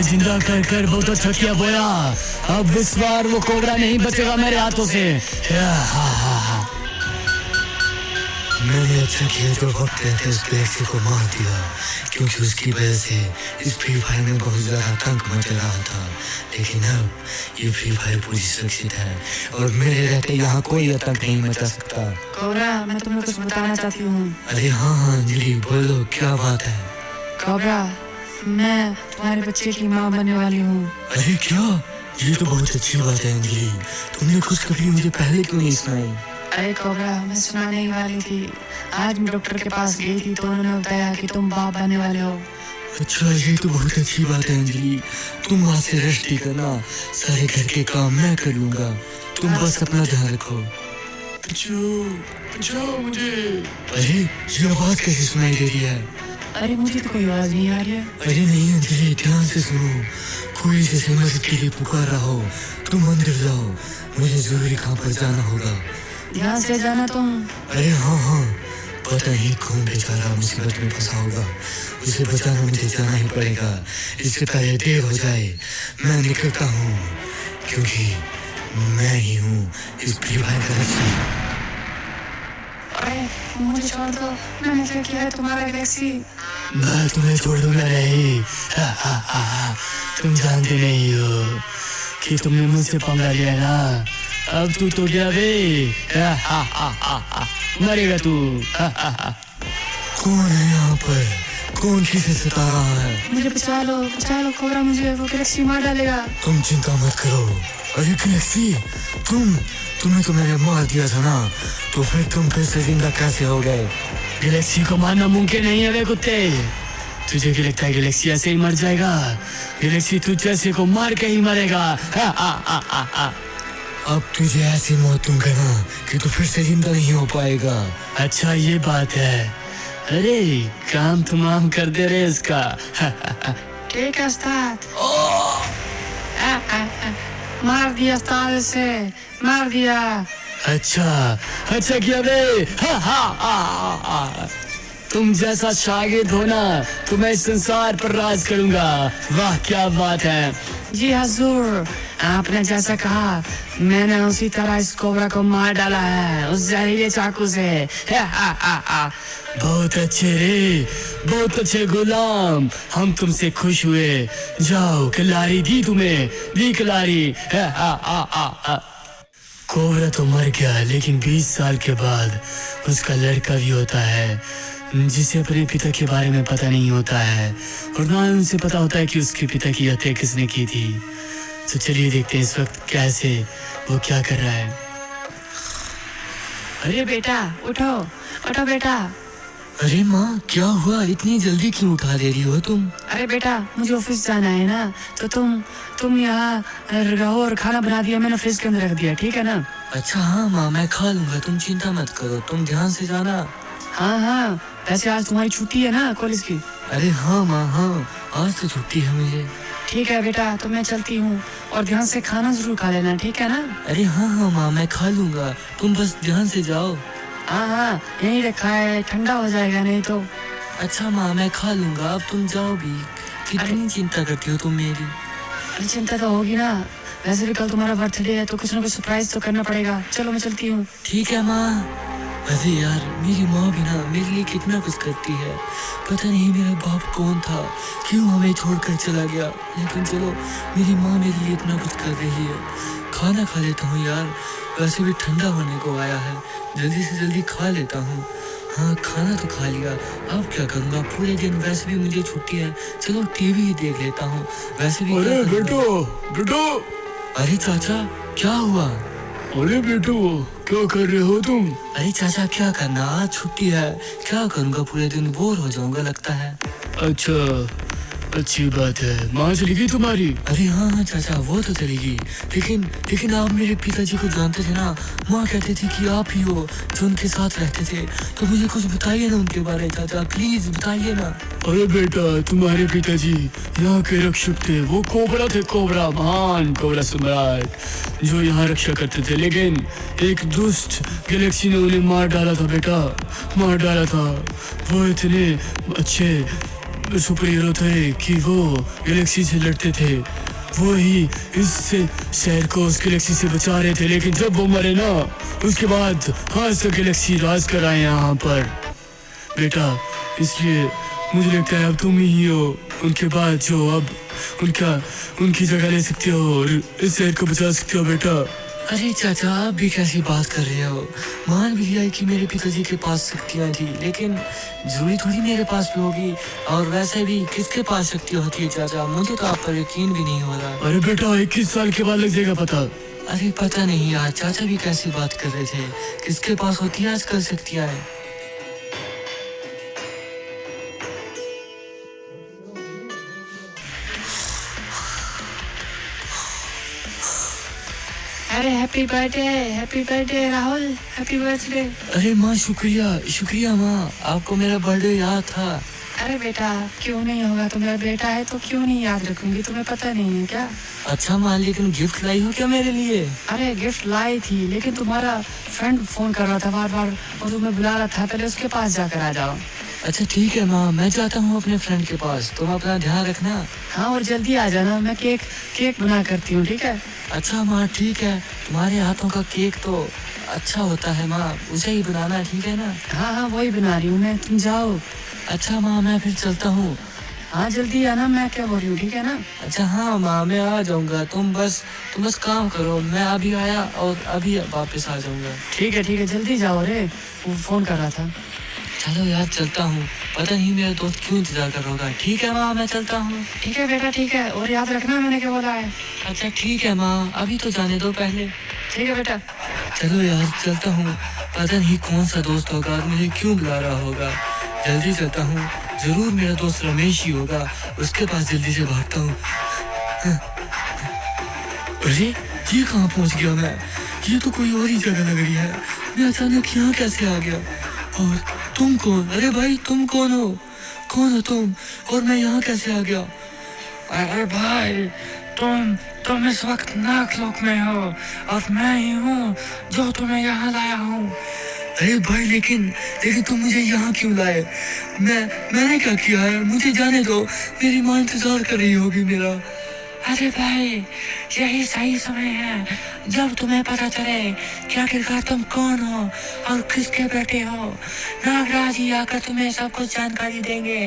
मुझे जिंदा कर कर बहुत अच्छा किया बोया। अब इस बार वो कोबरा नहीं बचेगा मेरे हाथों से। मैंने अच्छा किया जो वक्त रहते उस गैलेक्सी को मार दिया, क्योंकि उसकी वजह से इस फ्री फायर में बहुत ज़्यादा आतंक मच रहा था। लेकिन अब ये फ्री फायर पूरी सुरक्षित है और मेरे रहते यहाँ कोई आतंक नहीं मचा सकता। कोबरा, मैं तुम्हें कुछ बताना चाहती हूँ। अरे हाँ हाँ अंजलि, बोलो क्या बात है। कोबरा, मैं तुम्हारे बच्चे की माँ बनने वाली हूँ। अरे क्या, ये तो बहुत अच्छी बात है अंजलि। तुमने कुछ कभी मुझे पहले क्यों नहीं सुनाई। अरे कोबरा, मैं सुनाने ही वाली थी। आज मैं डॉक्टर के पास गई थी तो उन्होंने बताया कि तुम बाप बनने वाले हो। अच्छा, ये तो बहुत अच्छी बात है अंजलि। तुम वहाँ से रेस्ट ही करना, सारे घर के काम मैं कर लूँगा। तुम बस अपना ध्यान रखो। मुझे। अरे ये आवाज़ कैसे सुनाई दे रही है। अरे मुझे तो कोई आवाज़ नहीं आ रही है। अरे नहीं अंजलि, ध्यान से सुनो। कोई जैसे मदद के लिए पुकार रहा हो। तुम अंदर जाओ, मुझे जरूरी काम पर जाना होगा। ध्यान से जाना तुम। अरे हाँ हाँ, पता नहीं कौन बेचारा मुसीबत में फंसा होगा, उसे बचाना मुझे जाना ही पड़ेगा। इससे पहले देर हो जाए। मैं निकलता हूँ, क्योंकि मैं ही हूँ इस फ्री फायर का रक्षक। अरे मुझे छोड़ दो, मैंने क्या किया है तुम्हारा गैलेक्सी। मैं तुम्हें छोड़ दूंगा नहीं। तुम जानते नहीं हो कि तुमने मुझसे पंगा लिया ना। अब तू तो गया बे। मरेगा तू। कौन है यहाँ पर, कौन किसे सता रहा है। मुझे बचा लो कोबरा, मुझे वो गैलेक्सी मार डालेगा। तुम चिंता मत करो। अरे गैलेक्सी, तुम्हें तो मैंने मार दिया था ना, तो फिर से जिंदा कैसे हो गए। गैलेक्सी को मारना मुमकिन नहीं है वे कुत्ते। तुझे क्या लगता है गैलेक्सी ऐसे ही मर जाएगा? गैलेक्सी तुझ जैसे को मार के ही मरेगा। अब तुझे ऐसी मौत दूंगा ना कि तू फिर से जिंदा नहीं हो पाएगा। अच्छा ये बात है। अरे काम तमाम कर दे रहे इसका। ठीक है उस्ताद। मार दिया उस्ताद, से मार दिया। अच्छा किया बे। तुम जैसा शागिर्द हो ना, तो मैं इस संसार पर राज करूंगा। वाह क्या बात है। जी हजूर, आपने जैसा कहा मैंने उसी तरह इस कोबरा को मार डाला है, उस जहरीले चाकू से। बहुत अच्छे रे, बहुत अच्छे गुलाम, हम तुमसे खुश हुए। जाओ, खिलाड़ी दी तुम्हें, दी खिलाड़ी। कोबरा तो मर गया, लेकिन 20 साल के बाद उसका लड़का भी होता है, जिसे अपने पिता के बारे में पता नहीं होता है, और ना ही उनसे पता होता है कि उसके पिता की हत्या किसने की थी। तो चलिए देखते हैं इस वक्त कैसे वो क्या कर रहा है। अरे बेटा उठो बेटा। अरे माँ, क्या हुआ, इतनी जल्दी क्यों उठा ले रही हो तुम। अरे बेटा, मुझे ऑफिस जाना है ना, तो तुम यहाँ रहो और खाना बना दिया मैंने, फ्रिज के अंदर रख दिया, ठीक है ना। अच्छा हाँ माँ, मैं खा लूंगा, तुम चिंता मत करो, तुम ध्यान से जाना। हाँ, वैसे आज तुम्हारी छुट्टी है ना कॉलेज की। अरे हाँ माँ, हाँ आज तो छुट्टी है मुझे। ठीक है बेटा, तो मैं चलती हूँ, और ध्यान से खाना जरूर खा लेना, ठीक है ना। अरे हाँ माँ, मैं खा लूंगा, तुम बस ध्यान से जाओ। हाँ, यहीं रखा है, ठंडा हो जाएगा नहीं तो। अच्छा माँ, मैं खा लूंगा, अब तुम जाओ भी। कितनी चिंता करती हो तुम मेरी। अरे चिंता तो होगी ना, वैसे भी कल तुम्हारा बर्थडे है, तो कुछ ना कुछ सरप्राइज तो करना पड़ेगा। चलो मैं चलती हूँ। ठीक है माँ। अरे यार, मेरी माँ भी ना मेरे लिए कितना कुछ करती है। पता नहीं मेरा बाप कौन था, क्यों हमें छोड़कर चला गया, लेकिन चलो मेरी माँ मेरे लिए इतना कुछ कर रही है। खाना खा लेता हूँ यार, वैसे भी ठंडा होने को आया है, जल्दी से जल्दी खा लेता हूँ। हाँ खाना तो खा लिया, अब क्या करूँगा, पूरे दिन वैसे भी मुझे छुट्टी है, चलो टीवी ही देख लेता हूँ। वैसे भी अरे बेटो। अरे चाचा, क्या हुआ। अरे बेटो, क्या कर रहे हो तुम। अरे चाचा, क्या करना, आज छुट्टी है, क्या करूँगा, पूरे दिन बोर हो जाऊंगा लगता है। अच्छा, अच्छी बात है। माँ चली गई तुम्हारी। अरे हाँ चाचा, वो तो चलेगी, लेकिन आप मेरे पिताजी को जानते थे ना, माँ कहते थे कि आप ही हो जो उनके साथ रहते थे, तो मुझे कुछ बताइए ना उनके बारे में चाचा, प्लीज बताइए ना। अरे बेटा, तुम्हारे पिताजी यहाँ के रक्षक थे, वो कोबरा थे, कोबरा, महान कोबरा सम्राट, जो यहाँ रक्षा करते थे, लेकिन एक दुष्ट गैलेक्सी ने उन्हें मार डाला था बेटा, मार डाला था। वो इतने अच्छे सुपर हीरो थे कि वो गैलेक्सी से लड़ते थे, वो ही इस शहर को उस गैलेक्सी से बचा रहे थे। लेकिन जब वो मरे ना, उसके बाद आज तक गैलेक्सी राज कर आए यहाँ पर बेटा। इसलिए मुझे लगता है अब तुम ही हो उनके बाद जो अब उनकी जगह ले सकते हो और इस शहर को बचा सकते हो बेटा। अरे चाचा, आप भी कैसी बात कर रहे हो? मान भी लिया कि मेरे पिताजी के पास शक्तियाँ थी, लेकिन जरूरी थोड़ी मेरे पास भी होगी। और वैसे भी किसके पास शक्ति होती है चाचा? मुझे तो आप पर यकीन भी नहीं हो रहा। अरे बेटा 21 साल के बाद लग जाएगा पता। अरे पता नहीं यार, चाचा भी कैसी बात कर रहे थे। किसके पास होती है आजकल शक्तियाँ? अरे happy birthday Rahul, happy birthday. अरे माँ शुक्रिया माँ, आपको मेरा बर्थडे याद था। अरे बेटा क्यों नहीं होगा, तुम्हारा बेटा है तो क्यों नहीं याद रखूंगी, तुम्हें पता नहीं है क्या? अच्छा माँ, लेकिन गिफ्ट लाई हो क्या मेरे लिए? अरे गिफ्ट लाई थी, लेकिन तुम्हारा फ्रेंड फोन कर रहा था बार बार और तुम्हें बुला रहा था, पहले उसके पास जाकर आ जाओ। अच्छा ठीक है माँ, मैं जाता हूँ अपने फ्रेंड के पास, तुम अपना ध्यान रखना। हाँ और जल्दी आ जाना, मैं केक बना करती हूँ, ठीक है? अच्छा माँ ठीक है, तुम्हारे हाथों का केक तो अच्छा होता है माँ, उसे ही बनाना, ठीक है ना? हाँ वही बना रही हूँ मैं, तुम जाओ। अच्छा माँ, मैं फिर चलता हूँ। हाँ जल्दी आना, मैं क्या बोल रही हूँ, ठीक है ना? अच्छा हाँ माँ, मैं आ जाऊँगा, तुम बस काम करो, मैं अभी आया और अभी वापस आ जाऊँगा। ठीक है जल्दी जाओ। रे वो फोन कर रहा था। चलो यार चलता हूँ, पता नहीं मेरा दोस्त क्यों इंतजार कर रहा होगा। ठीक है माँ, मैं चलता हूँ। ठीक है बेटा, ठीक है, और याद रखना मैंने क्या बोला है। अच्छा ठीक है माँ, अभी तो जाने दो पहले। ठीक है बेटा। चलो यार चलता हूँ, पता नहीं कौन सा दोस्त होगा, मुझे क्यों बुला रहा होगा। जल्दी चलता हूँ, जरूर मेरा दोस्त रमेश ही होगा, उसके पास जल्दी से भागता हूँ। अरे ये कहाँ पहुँच गया मैं? ये तो कोई और ही जगह लग रही है, मैं अचानक यहाँ कैसे आ गया? और तुम कौन? अरे भाई तुम कौन हो तुम, और मैं यहाँ कैसे आ गया? अरे भाई तुम इस वक्त नागलोक में हो और मैं ही हूँ जो तुम्हें यहाँ लाया हूँ। अरे भाई लेकिन तुम मुझे यहाँ क्यों लाए? मैंने क्या किया है? मुझे जाने दो, मेरी माँ इंतजार कर रही होगी मेरा। अरे भाई यही सही समय है जब तुम्हें पता चले कि आखिरकार तुम कौन हो और किसके बेटे हो। नागराज ही आकर तुम्हें सब कुछ जानकारी देंगे।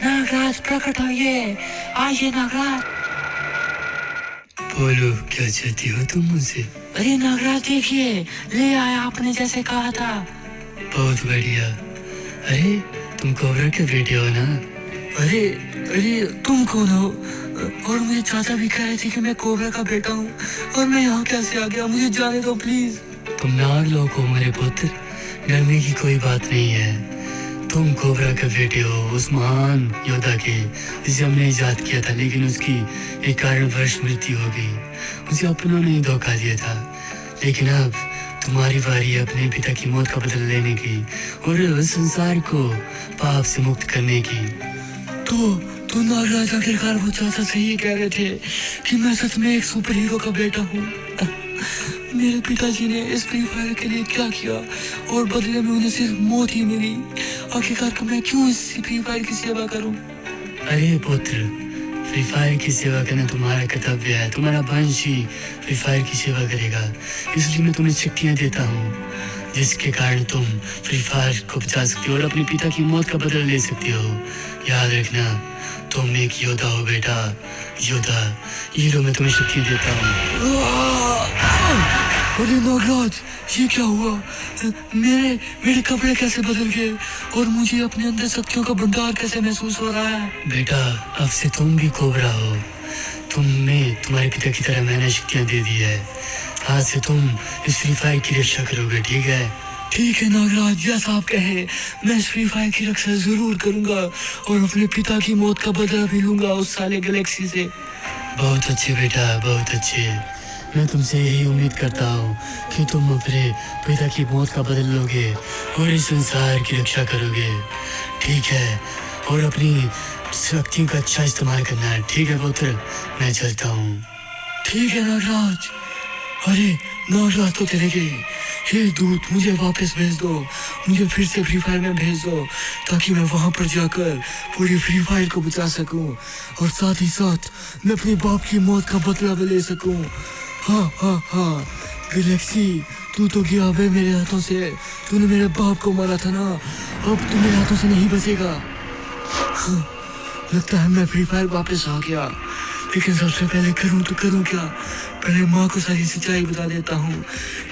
नागराज प्रकट होइए, आइए नागराज। बोलो क्या चाहती हो तुम मुझसे? अरे नागराज देखिए, ले आया आपने जैसे कहा था। बहुत बढ़िया। अरे तुम कोबरा के बेटे हो ना? अरे तुम कौन हो? और मुझे चाचा भी कह रहे थे कि मैं कोबरा का बेटा हूँ, और मैं यहाँ कैसे आ गया? मुझे जाने दो प्लीज। तुम नागलोक हो मेरे पुत्र, डरने की कोई बात नहीं है। तुम कोबरा के बेटे हो उस महान योद्धा के जिसे हमने इजाद किया था, लेकिन उसकी एक कारणवश मृत्यु हो गई। उसे अपनों ने धोखा दिया था, लेकिन अब तुम्हारी बारी है अपने पिता की मौत का बदला लेने की और उस संसार को पाप से मुक्त करने की। तो नागराज आखिरकार वो चाचा सही कह रहे थे कि मैं सच में एक सुपर हीरो का बेटा हूँ। मेरे पिताजी ने इस फ्री फायर के लिए क्या किया और बदले में उन्हें सिर्फ मौत ही मिली। आखिरकार मैं क्यों इस फ्री फायर की सेवा करूँ? अरे पुत्र, फ्री फायर की सेवा करना तुम्हारा कर्तव्य है। तुम्हारा वंश ही फ्री फायर की सेवा करेगा, इसलिए मैं तुम्हें शक्तियाँ देता हूँ जिसके कारण तुम फ्री फायर को बचा सकते हो और अपने पिता की मौत का बदला ले सकते हो। याद रखना, तुम एक योद्धा हो बेटा, योद्धा हीरो। मैं तुम्हें शक्तियाँ देता हूँ। अरे नागराज ये क्या हुआ? मेरे कपड़े कैसे बदल गए और मुझे अपने अंदर शक्तियों का भंडार कैसे महसूस हो रहा है? बेटा अब से तुम भी कोबरा हो, तुमने तुम्हारे पिता की तरह मैंने शक्तियाँ दे दी है। आज से तुम इस फ्री फायर की रक्षा करोगे, ठीक है? ठीक है नागराज, जैसा आप कहे मैं इस फ्री फायर की रक्षा जरूर करूंगा और अपने पिता की मौत का बदला भी लूंगा उस साले गैलेक्सी से। बहुत अच्छे बेटा, बहुत अच्छे। मैं तुमसे यही उम्मीद करता हूँ कि तुम अपने पिता की मौत का बदल लोगे और इस संसार की रक्षा करोगे, ठीक है? और अपनी शक्तियों का अच्छा इस्तेमाल करना है, ठीक है पुत्र? मैं चलता हूँ। ठीक है नागराज। अरे नागराज तो चले गए। हे दूत, मुझे वापस भेज दो मुझे फिर से फ्री फायर में भेज दो ताकि मैं वहां पर जाकर पूरी फ्री फायर को बचा सकूं और साथ ही साथ मैं अपने बाप की मौत का बदला भी ले सकूं। हाँ हाँ हाँ गैलेक्सी, तू तो गया बे मेरे हाथों से। तूने मेरे बाप को मारा था ना, अब तू मेरे हाथों से नहीं बचेगा। हाँ, लगता है मैं फ्री फायर वापस आ गया, लेकिन सबसे पहले करूँ क्या? पहले माँ को सारी सच्चाई बता देता हूँ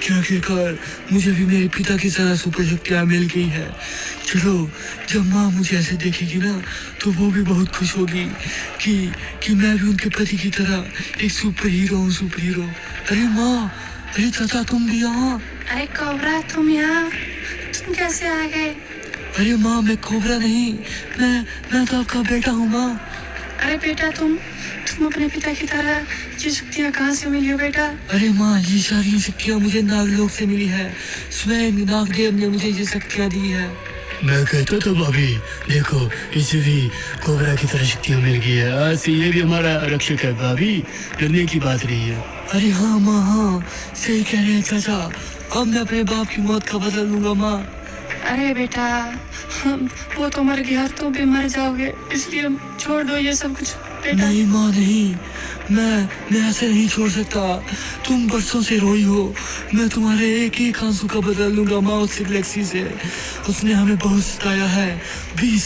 कि आखिरकार मुझे भी मेरे पिता की तरह सुपर शक्तियाँ मिल गई है। चलो, जब माँ मुझे ऐसे देखेगी ना तो वो भी बहुत खुश होगी कि मैं भी उनके पति की तरह एक सुपर हीरो हूँ, सुपर हीरो। अरे माँ, अरे चाचा तुम भी यहाँ? अरे कोबरा, तुम यहाँ? तुम कैसे आ गए? अरे माँ, मैं कोबरा नहीं, मैं तो आपका बेटा हूँ माँ। अरे बेटा, तुम अपने पिता की तरह ये शक्तियाँ कहाँ से मिली हो बेटा? अरे माँ, ये सारी शक्तियाँ मुझे नागलोक से मिली है। स्वयं नागदेव ने मुझे ये शक्तियाँ दी है। मैं कहता था भाभी, देखो इसे भी कोबरा की तरह शक्तियाँ मिल गई है। आज से ये भी हमारा रक्षक है भाभी, डरने की बात नहीं है। अरे हाँ माँ, हाँ सही कह रहे हैं चाचा। अब मैं अपने बाप की मौत का बदला लूंगा माँ। अरे बेटा, वो तो मर गया, तुम भी मर जाओगे, इसलिए छोड़ दो ये सब कुछ बेटा। नहीं माँ नहीं, मैं ऐसे नहीं छोड़ सकता। तुम बरसों से रोई हो, मैं तुम्हारे एक एक आंसू का बदला लूंगा माँ उस गैलेक्सी से। उसने हमें बहुत सताया है। 20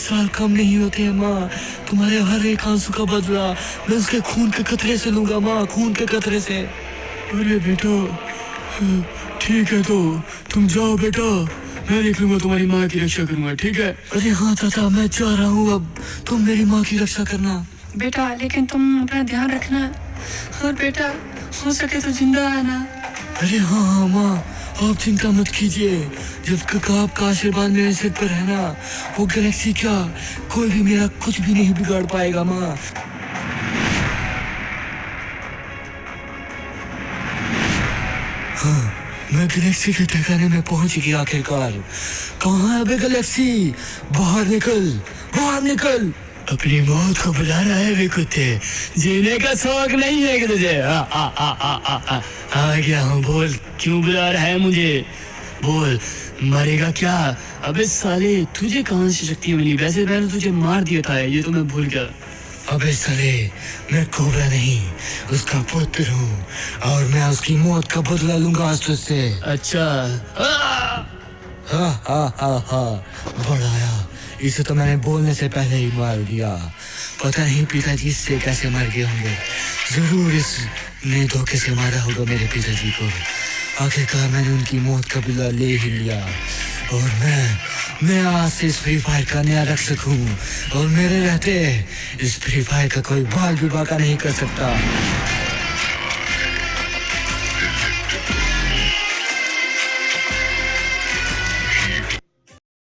साल कम नहीं होते हैं माँ। तुम्हारे हर एक आंसू का बदला मैं उसके खून के कतरे से लूंगा माँ, खून के कतरे से। अरे बेटा, ठीक है तो तुम जाओ बेटा, मैं देख लूंगा, तुम्हारी माँ की रक्षा करूंगा, ठीक है? अरे हाँ चाचा, मैं जा रहा हूँ, अब तुम मेरी माँ की रक्षा करना। बेटा लेकिन तुम अपना ध्यान रखना, और बेटा हो सके तो जिंदा आना। अरे हाँ हाँ माँ, आप चिंता मत कीजिए। जब तक आपका आशीर्वाद मेरे सिर पर है ना, वो गैलेक्सी क्या, कोई भी मेरा कुछ भी नहीं बिगाड़ पाएगा माँ। हाँ, मैं गैलेक्सी के ठिकाने में पहुंच गया आखिरकार। कहाँ है बे गैलेक्सी? बाहर निकल, बाहर निकल। अपनी मौत को बुला रहा है वे कुत्ते, जीने का शौक नहीं है कि तुझे? आ गया हूँ, बोल क्यों बुला रहा है मुझे? बोल, मरेगा क्या? अबे साले, तुझे कहाँ से शक्ति मिली? वैसे मैंने तुझे मार दिया था, ये तो मैं भूल गया। अबे साले, मैं कोबरा नहीं, उसका पुत्र हूँ, और मैं उसकी मौत का बदला लूंगा आज तुझसे। अच्छा, हा, बढ़ाया, इसे तो मैंने बोलने से पहले ही मार दिया। पता नहीं पिताजी इससे कैसे मर गए होंगे। जरूर इसने धोखे से मारा होगा मेरे पिताजी को। आखिरकार मैंने उनकी मौत का बदला ले ही लिया, और मैं आज से इस फ्री फायर का नया रक्षक हूँ, और मेरे रहते इस फ्री फायर का कोई बाल भी बाका नहीं कर सकता।